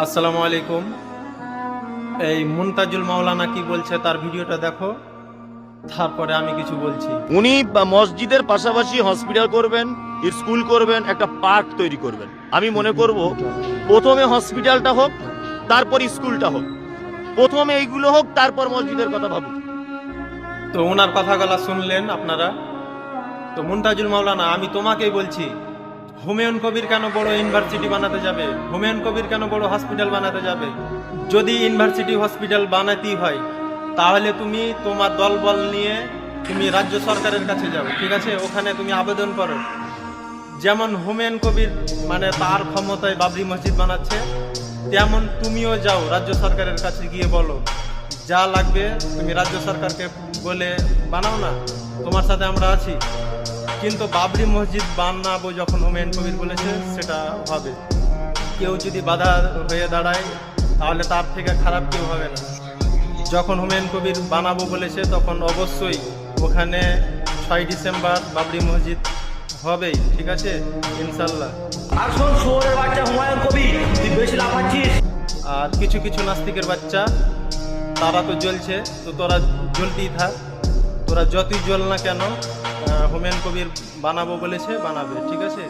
আসসালামু আলাইকুম। এই মুনতাজুল মাওলানা কি বলছে তার ভিডিওটা দেখো, তারপরে আমি কিছু বলছি। উনি মসজিদের পাশাপাশি হসপিটাল করবেন, স্কুল করবেন, একটা পার্ক তৈরি করবেন। আমি মনে করব প্রথমে হসপিটালটা হোক, তারপর স্কুলটা হোক, প্রথমে এইগুলো হোক, তারপর মসজিদের কথা ভাবুন। তো ওনার কথাগুলো শুনলেন আপনারা। তো মুনতাজুল মাওলানা, আমি তোমাকেই বলছি, হুমায়ুন কবির কেন বড় ইউনিভার্সিটি বানাতে যাবে? হুমায়ুন কবির কেন বড় হসপিটাল বানাতে যাবে? যদি ইউনিভার্সিটি হসপিটাল বানাতেই হয়, তাহলে তুমি তোমার দলবল নিয়ে তুমি রাজ্য সরকারের কাছে যাও, ঠিক আছে? ওখানে তুমি আবেদন করো। যেমন হুমায়ুন কবির মানে তার ক্ষমতায় বাবরি মসজিদ বানাচ্ছে, তেমন তুমিও যাও রাজ্য সরকারের কাছে গিয়ে বলো যা লাগবে তুমি রাজ্য সরকারকে বলে বানাও না, তোমার সাথে আমরা আছি। কিন্তু বাবরি মসজিদ বানাবো যখন হুমায়ুন কবির বলেছে সেটা হবে। কেউ যদি বাধা হয়ে দাঁড়ায় তাহলে তার থেকে খারাপ কেউ হবে না। যখন হুমায়ুন কবির বানাবো বলেছে তখন অবশ্যই ওখানে 6 ডিসেম্বর বাবরি মসজিদ হবেই, ঠিক আছে? ইনশাল্লাহ। আসল শুয়োরের বাচ্চা হুমায়ুন কবির, তুই বেশি লাফাচ্ছিস। আর কিছু কিছু নাস্তিকের বাচ্চা তারা তো জ্বলছে, তো তোরা জ্বলতেই থাক। তোরা যতই জ্বল না কেন, হুমায়ুন কবির বানাবো বলেছে বানাবে, ঠিক আছে?